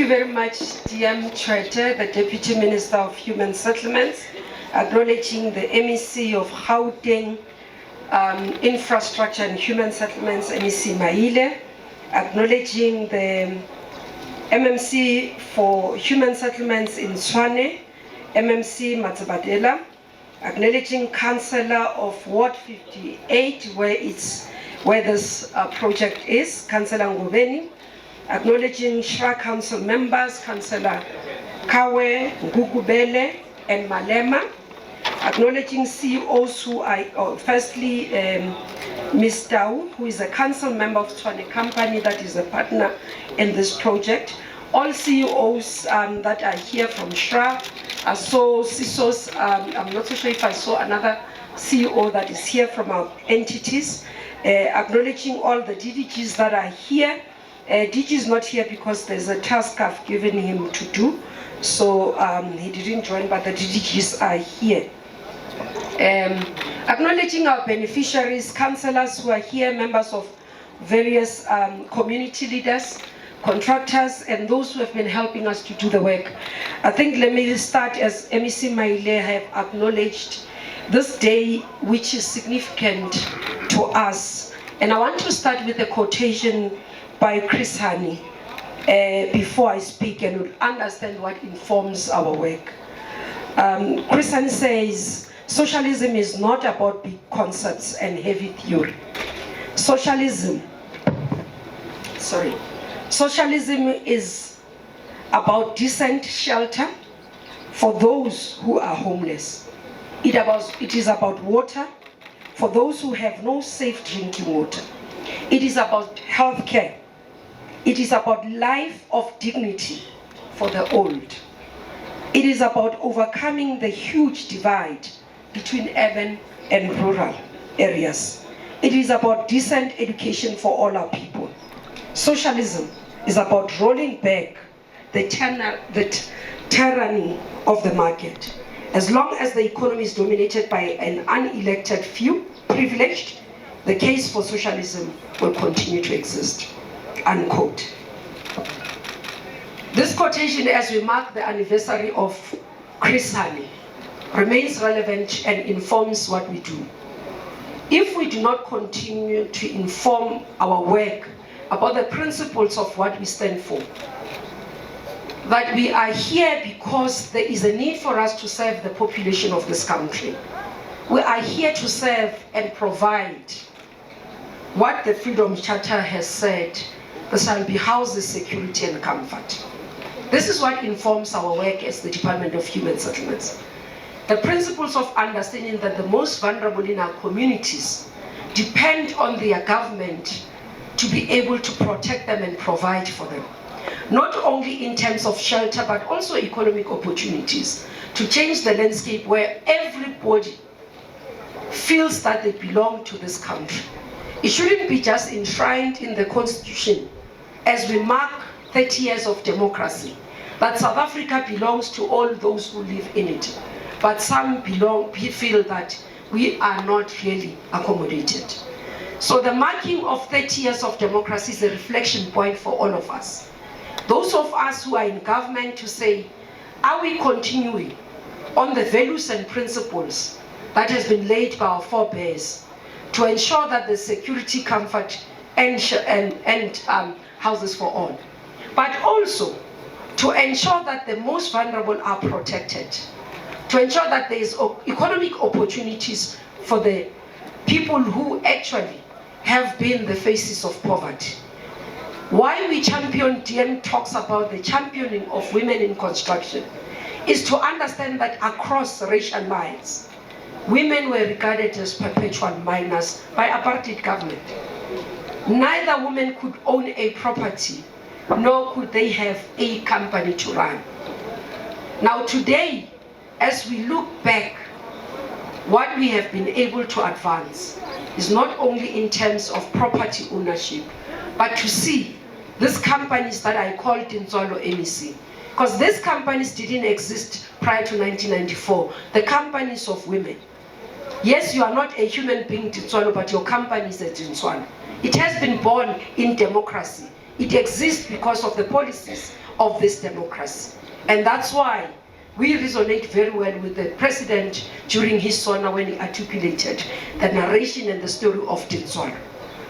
very much, DM Chwete, the Deputy Minister of Human Settlements, acknowledging the MEC of Gauteng Infrastructure and Human Settlements, MEC Maile, acknowledging the MMC for Human Settlements in Tshwane, MMC Matsabadela, acknowledging Councillor of Ward 58, where this project is, Councillor Ngobeni, acknowledging Shra Council members, Councillor Kawe, Ngukubele, and Malema, acknowledging CEOs who are, firstly, Ms. Dau, who is a council member of Tshwane Company that is a partner in this project. All CEOs that are here from Shra, I saw CISOs, I'm not so sure if I saw another CEO that is here from our entities, acknowledging all the DDGs that are here. DG is not here because there's a task I've given him to do, so he didn't join, but the DDGs are here. Acknowledging our beneficiaries, councillors who are here, members of various community leaders, contractors, and those who have been helping us to do the work. I think let me start as MEC Maile have acknowledged this day, which is significant to us. And I want to start with a quotation by Chris Hani before I speak and will understand what informs our work. Chris Hani says, socialism is not about big concepts and heavy theory. Socialism is about decent shelter for those who are homeless. It is about water for those who have no safe drinking water. It is about health care. It is about life of dignity for the old. It is about overcoming the huge divide between urban and rural areas. It is about decent education for all our people. Socialism is about rolling back the tyranny of the market. As long as the economy is dominated by an unelected few, privileged, the case for socialism will continue to exist. Unquote. This quotation, as we mark the anniversary of Chris Hani, remains relevant and informs what we do. If we do not continue to inform our work about the principles of what we stand for, that we are here because there is a need for us to serve the population of this country. We are here to serve and provide what the Freedom Charter has said, there shall be houses, security, and comfort. This is what informs our work as the Department of Human Settlements. The principles of understanding that the most vulnerable in our communities depend on their government to be able to protect them and provide for them. Not only in terms of shelter, but also economic opportunities to change the landscape where everybody feels that they belong to this country. It shouldn't be just enshrined in the Constitution as we mark 30 years of democracy, that South Africa belongs to all those who live in it. But some feel that we are not really accommodated. So the marking of 30 years of democracy is a reflection point for all of us. Those of us who are in government to say, are we continuing on the values and principles that has been laid by our forebears to ensure that the security, comfort, and houses for all, but also to ensure that the most vulnerable are protected, to ensure that there is economic opportunities for the people who actually have been the faces of poverty. Why we champion, DM talks about the championing of women in construction, is to understand that across racial lines, women were regarded as perpetual minors by apartheid government. Neither women could own a property, nor could they have a company to run. Now today, as we look back, what we have been able to advance is not only in terms of property ownership, but to see these companies that I called in Zolo MEC, because these companies didn't exist prior to 1994, the companies of women. Yes, you are not a human being, Tswalo, but your company is a Tswalo. It has been born in democracy. It exists because of the policies of this democracy. And that's why we resonate very well with the president during his sona when he articulated the narration and the story of Dintswalo.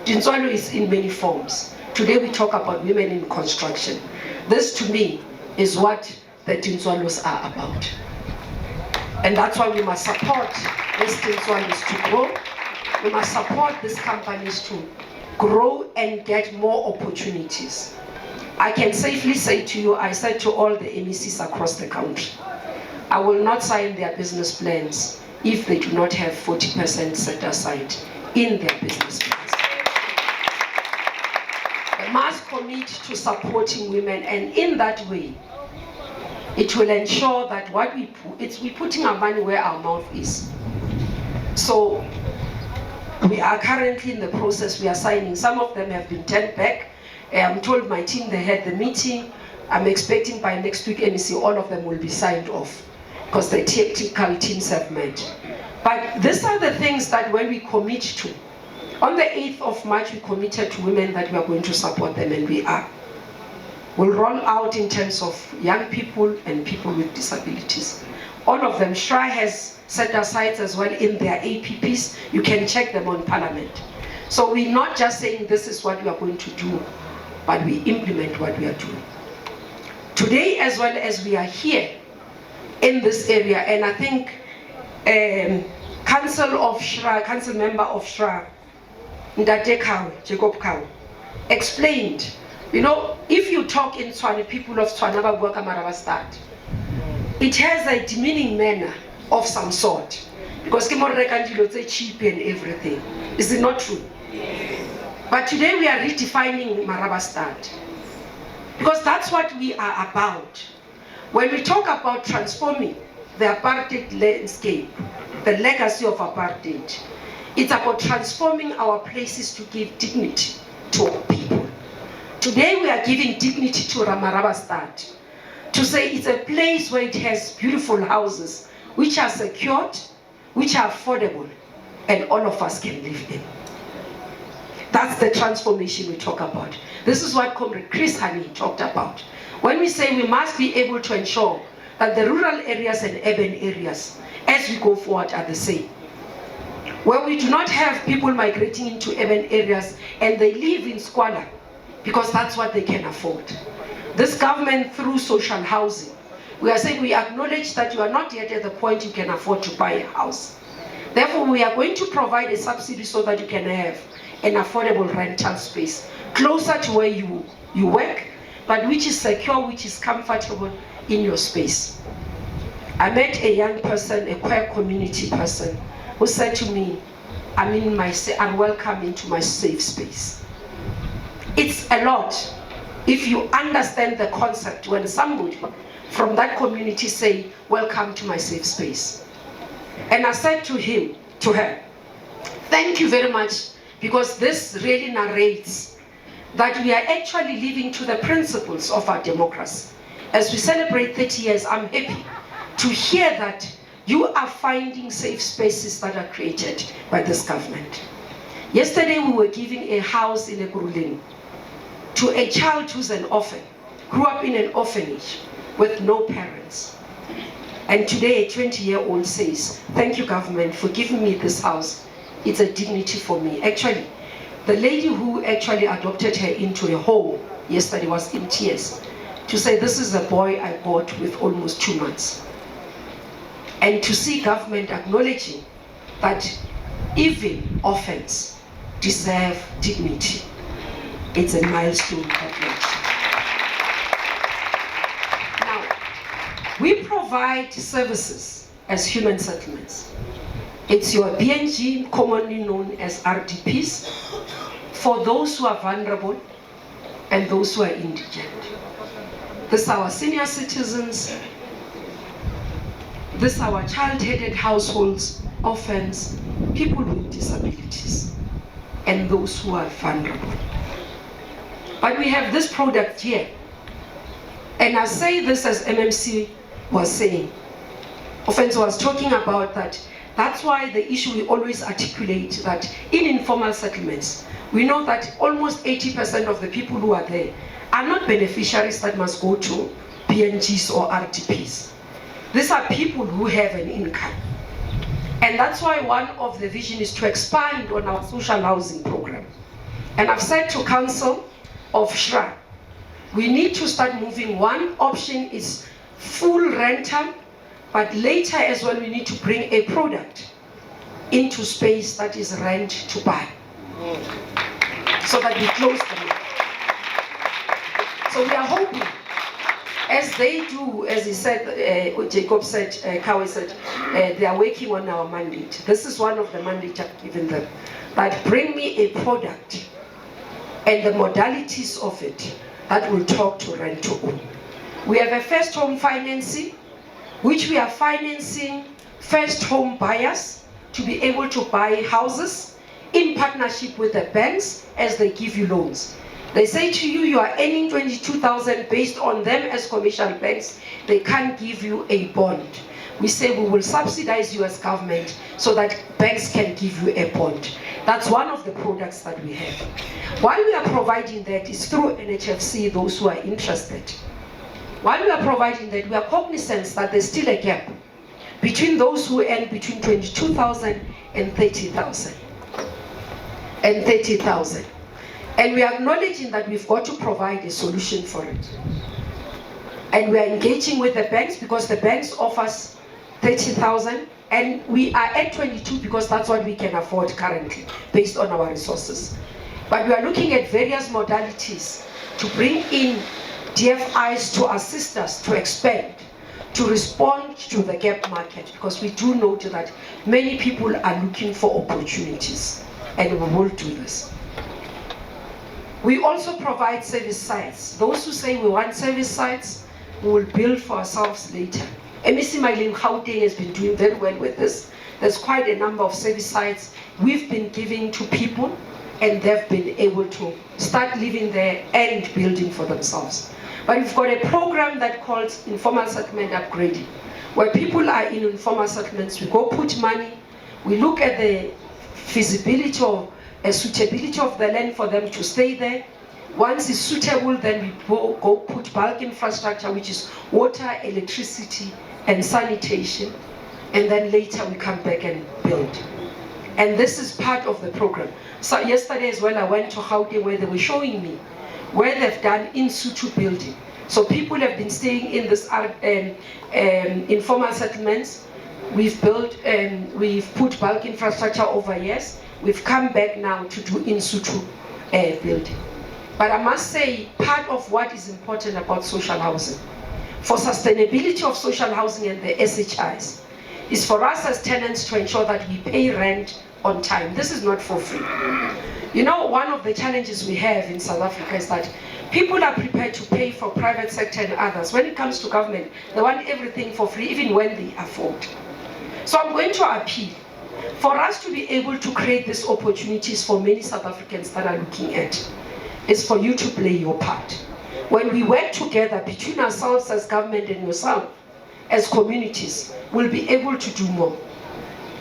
Dintswalo is in many forms. Today we talk about women in construction. This to me is what the Dintswalos are about. And that's why we must support these Dintswalos to grow. We must support these companies to grow and get more opportunities. I can safely say to you, I said to all the MECs across the country, I will not sign their business plans if they do not have 40% set aside in their business plans. They must commit to supporting women, and in that way, it will ensure that what we put, we're putting our money where our mouth is. So we are currently in the process, we are signing. Some of them have been turned back. I'm told my team, they had the meeting. I'm expecting by next week, MEC, all of them will be signed off because the technical teams have met. But these are the things that when we commit to. On the 8th of March, we committed to women that we are going to support them, and we are. We'll roll out in terms of young people and people with disabilities. All of them, SHRA has set aside as well in their APPs. You can check them on Parliament. So we're not just saying this is what we are going to do, but we implement what we are doing. Today, as well as we are here in this area, and I think Council Member of SHRA, Ndate Kawe, Jacob Kawe, explained, you know, if you talk in Tshwane, people of Tshwane, it has a demeaning manner of some sort. Because it's cheap and everything. Is it not true? But today we are redefining Marabastad. Because that's what we are about. When we talk about transforming the apartheid landscape, the legacy of apartheid, it's about transforming our places to give dignity to our people. Today we are giving dignity to Marabastad. To say it's a place where it has beautiful houses, which are secured, which are affordable, and all of us can live in. That's the transformation we talk about. This is what Comrade Chris Hani talked about. When we say we must be able to ensure that the rural areas and urban areas, as we go forward, are the same. Where we do not have people migrating into urban areas and they live in squalor because that's what they can afford. This government, through social housing, we are saying we acknowledge that you are not yet at the point you can afford to buy a house. Therefore, we are going to provide a subsidy so that you can have an affordable rental space closer to where you work, but which is secure, which is comfortable in your space. I met a young person, a queer community person, who said to me, I'm welcome into my safe space. It's a lot if you understand the concept when somebody from that community say, welcome to my safe space. And I said to her, thank you very much, because this really narrates that we are actually living to the principles of our democracy. As we celebrate 30 years, I'm happy to hear that you are finding safe spaces that are created by this government. Yesterday we were giving a house in Ekurhuleni to a child who's an orphan, grew up in an orphanage with no parents. And today a 20-year-old says, thank you government for giving me this house. It's a dignity for me. Actually, the lady who actually adopted her into a home yesterday was in tears to say, this is a boy I bought with almost 2 months. And to see government acknowledging that even orphans deserve dignity. It's a milestone that now, we provide services as human settlements. It's your BNG, commonly known as RDPs, for those who are vulnerable and those who are indigent. This are our senior citizens, this are our child-headed households, orphans, people with disabilities, and those who are vulnerable. But we have this product here. And I say this as MMC was saying. Offense was talking about that. That's why the issue we always articulate that in informal settlements, we know that almost 80% of the people who are there are not beneficiaries that must go to PNGs or RDPs. These are people who have an income. And that's why one of the vision is to expand on our social housing program. And I've said to Council of SHRA, we need to start moving. One option is full rental, but later as well we need to bring a product into space that is rent to buy, so that we close the loop. So we are hoping, as they do, as he said, Jacob said, Kawe said, they are working on our mandate. This is one of the mandates I've given them. But bring me a product and the modalities of it that will talk to rent to own. We have a first home financing, which we are financing first home buyers to be able to buy houses in partnership with the banks as they give you loans. They say to you, you are earning 22,000 based on them as commercial banks. They can't give you a bond. We say we will subsidize you as government so that banks can give you a bond. That's one of the products that we have. While we are providing that, is through NHFC, those who are interested. While we are providing that, we are cognizant that there's still a gap between those who earn between 22,000 and 30,000. And we are acknowledging that we've got to provide a solution for it. And we are engaging with the banks because the banks offers 30,000 and we are at 22 because that's what we can afford currently based on our resources. But we are looking at various modalities to bring in DFIs to assist us to expand, to respond to the gap market, because we do note that many people are looking for opportunities, and we will do this. We also provide service sites. Those who say we want service sites, we will build for ourselves later. MEC Mailing Gauteng has been doing very well with this. There's quite a number of service sites we've been giving to people, and they've been able to start living there and building for themselves. But we've got a program that calls informal settlement upgrading, where people are in informal settlements. We go put money, we look at the feasibility or suitability of the land for them to stay there. Once it's suitable, then we go put bulk infrastructure, which is water, electricity, and sanitation. And then later we come back and build. And this is part of the program. So yesterday as well, I went to Gauteng where they were showing me where they've done in situ building. So people have been staying in this informal settlements. We've built, we've put bulk infrastructure over years. We've come back now to do in situ building. But I must say, part of what is important about social housing, for sustainability of social housing and the SHIs, is for us as tenants to ensure that we pay rent on time. This is not for free. You know, one of the challenges we have in South Africa is that people are prepared to pay for private sector and others. When it comes to government, they want everything for free, even when they afford. So I'm going to appeal for us to be able to create these opportunities for many South Africans that are looking at. Is for you to play your part. When we work together between ourselves as government and yourself, as communities, we'll be able to do more.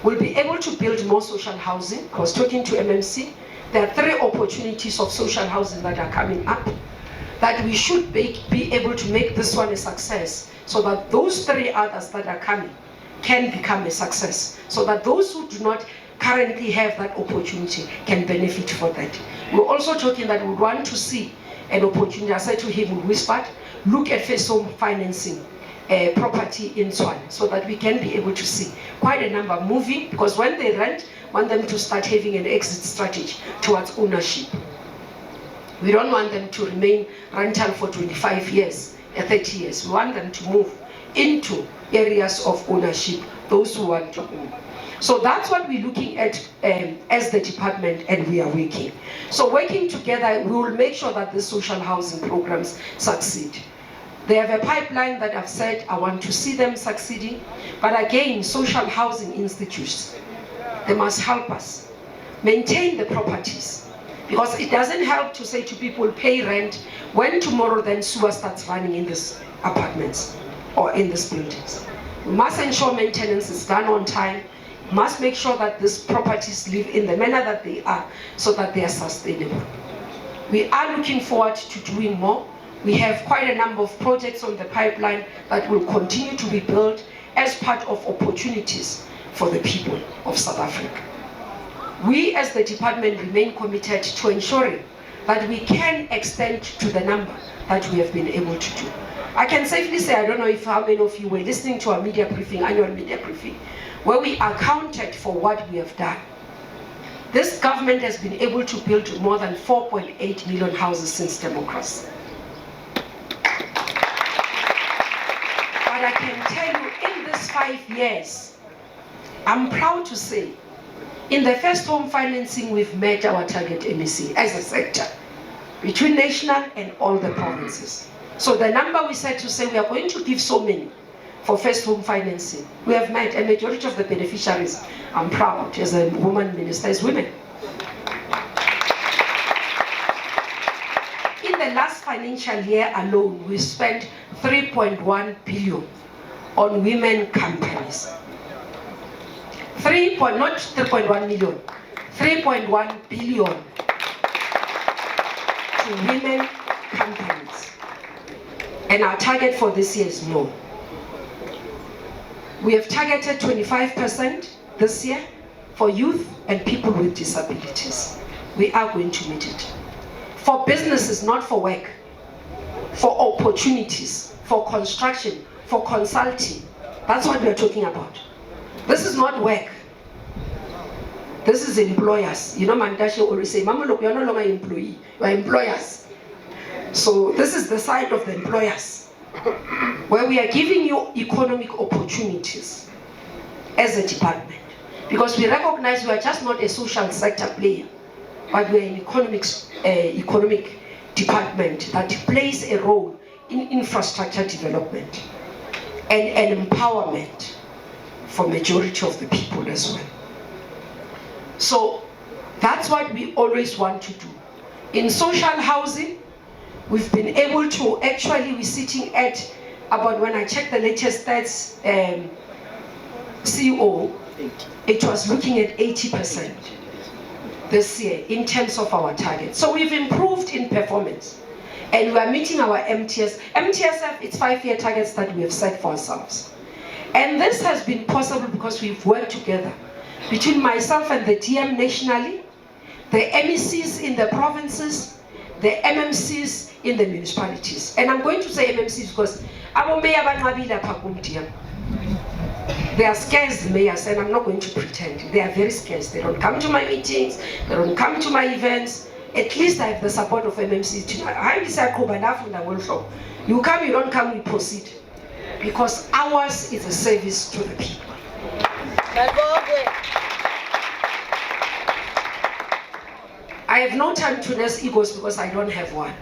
We'll be able to build more social housing. I was talking to MMC. There are 3 opportunities of social housing that are coming up that we should be able to make this one a success, so that those 3 others that are coming can become a success, so that those who do not currently have that opportunity can benefit from that. We're also talking that we want to see an opportunity. I said to him, we whispered, look at first home financing property in Tshwane, so that we can be able to see quite a number moving, because when they rent, want them to start having an exit strategy towards ownership. We don't want them to remain rental for 25 years, 30 years. We want them to move into areas of ownership, those who want to own. So that's what we're looking at as the department, and we are working. So working together, we will make sure that the social housing programs succeed. They have a pipeline that I've said I want to see them succeeding. But again, social housing institutes, they must help us maintain the properties. Because it doesn't help to say to people, pay rent, when tomorrow then sewer starts running in these apartments or in these buildings. We must ensure maintenance is done on time. must make sure that these properties live in the manner that they are, so that they are sustainable. We are looking forward to doing more. We have quite a number of projects on the pipeline that will continue to be built as part of opportunities for the people of South Africa. We as the department remain committed to ensuring that we can extend to the number that we have been able to do. I can safely say, I don't know if how many of you were listening to our media briefing, annual media briefing, where we accounted for what we have done. This government has been able to build more than 4.8 million houses since democracy. But I can tell you, in these 5 years, I'm proud to say, in the first home financing, we've met our target MEC as a sector, between national and all the provinces. So the number we said to say we are going to give so many for first home financing, we have met a majority of the beneficiaries. I'm proud as a woman minister, as women. In the last financial year alone, we spent 3.1 billion on women companies. Not 3.1 million, 3.1 billion to women companies. And our target for this year is more. We have targeted 25% this year for youth and people with disabilities. We are going to meet it. For businesses, not for work, for opportunities, for construction, for consulting. That's what we're talking about. This is not work. This is employers. You know, Mantashe always say, Mmamoloko, you're no longer an employee, you are employers. So this is the side of the employers, where we are giving you economic opportunities as a department. Because we recognize we are just not a social sector player, but we are an economic department that plays a role in infrastructure development and empowerment for majority of the people as well. So that's what we always want to do. In social housing, we've been able to, actually we're sitting at about, when I checked the latest stats, CEO, it was looking at 80% this year in terms of our target. So we've improved in performance and we are meeting our MTS. MTSF, it's 5-year targets that we have set for ourselves. And this has been possible because we've worked together between myself and the DM nationally, the MECs in the provinces, the MMCs in the municipalities. And I'm going to say MMCs because they are scarce mayors, and I'm not going to pretend. They are very scarce. They don't come to my meetings, they don't come to my events. At least I have the support of MMCs. You come, you don't come, we proceed. Because ours is a service to the people. I have no time to nurse egos because I don't have one.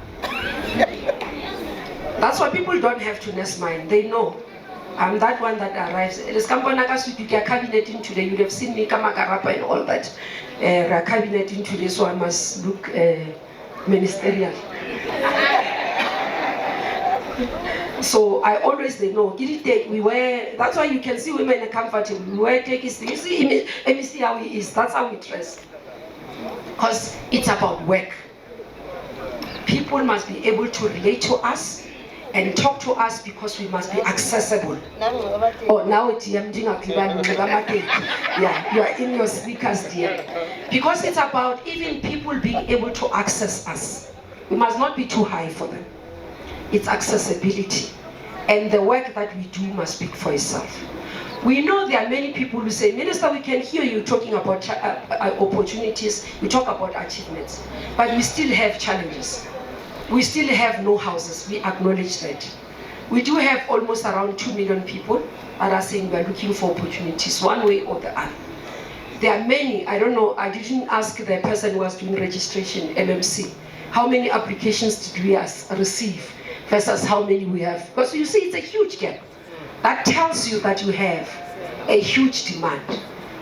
That's why people don't have to nurse mine. They know I'm that one that arrives. Cabineting today, you'd have seen me come and all that. Cabineting today, so I must look ministerial. So I always say no. We wear. That's why you can see women comfortable. We wear takis. You see how he is. That's how we dress. Because it's about work. People must be able to relate to us and talk to us because we must be accessible. Oh, now it's yeah, you are in your speakers, dear. Because it's about even people being able to access us. We must not be too high for them. It's accessibility. And the work that we do must speak for itself. We know there are many people who say, Minister, we can hear you talking about opportunities, we talk about achievements, but we still have challenges. We still have no houses, we acknowledge that. We do have almost around 2 million people that are saying we are looking for opportunities one way or the other. There are many, I don't know, I didn't ask the person who was doing registration, MMC, how many applications did we receive versus how many we have. Because you see, it's a huge gap. That tells you that you have a huge demand.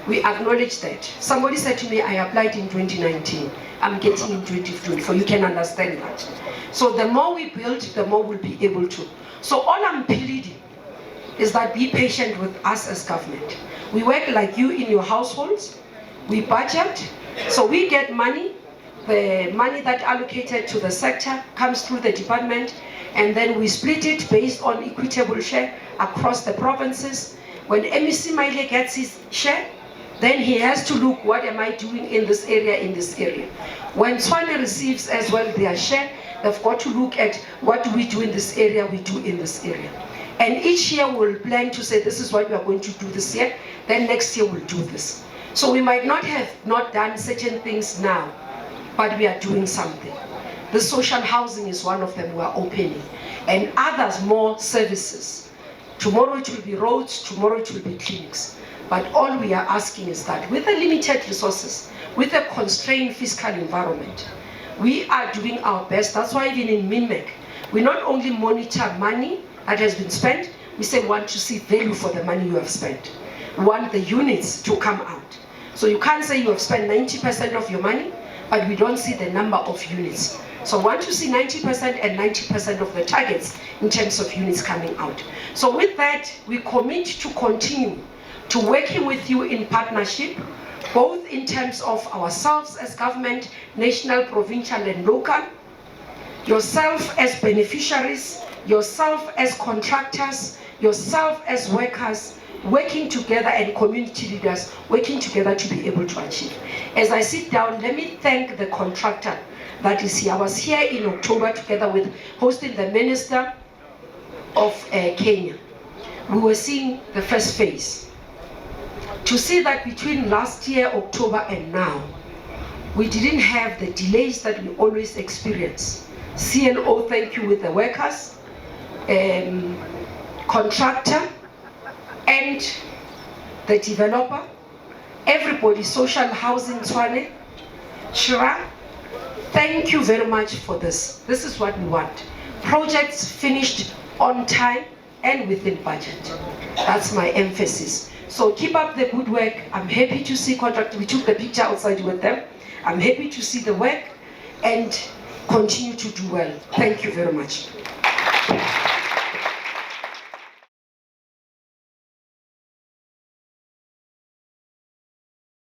We acknowledge that. Somebody said to me, I applied in 2019. I'm getting in 2024. You can understand that. So the more we build, the more we'll be able to. So all I'm pleading is that be patient with us as government. We work like you in your households. We budget, so we get money. The money that allocated to the sector comes through the department, and then we split it based on equitable share across the provinces. When MEC Maile gets his share, then he has to look, what am I doing in this area, in this area. When Tshwane receives as well their share, they've got to look at what do we do in this area, we do in this area. And each year we'll plan to say, this is what we are going to do this year, then next year we'll do this. So we might not have not done certain things now, but we are doing something. The social housing is one of them we are opening, and others more services. Tomorrow it will be roads, tomorrow it will be clinics. But all we are asking is that with the limited resources, with a constrained fiscal environment, we are doing our best. That's why even in MINMEC, we not only monitor money that has been spent, we say we want to see value for the money you have spent. We want the units to come out. So you can't say you have spent 90% of your money, but we don't see the number of units. So we want to see 90% and 90% of the targets in terms of units coming out. So with that, we commit to continue to working with you in partnership, both in terms of ourselves as government, national, provincial, and local, yourself as beneficiaries, yourself as contractors, yourself as workers, working together, and community leaders working together to be able to achieve. As I sit down, let me thank the contractor that is here. I was here in October together with hosting the Minister of Kenya. We were seeing the first phase. To see that between last year, October, and now, we didn't have the delays that we always experience. CNO, thank you, with the workers, contractor, and the developer, everybody, social housing, Tshwane, Shira, thank you very much for this. This is what we want. Projects finished on time and within budget. That's my emphasis. So keep up the good work. I'm happy to see contractors. We took the picture outside with them. I'm happy to see the work and continue to do well. Thank you very much.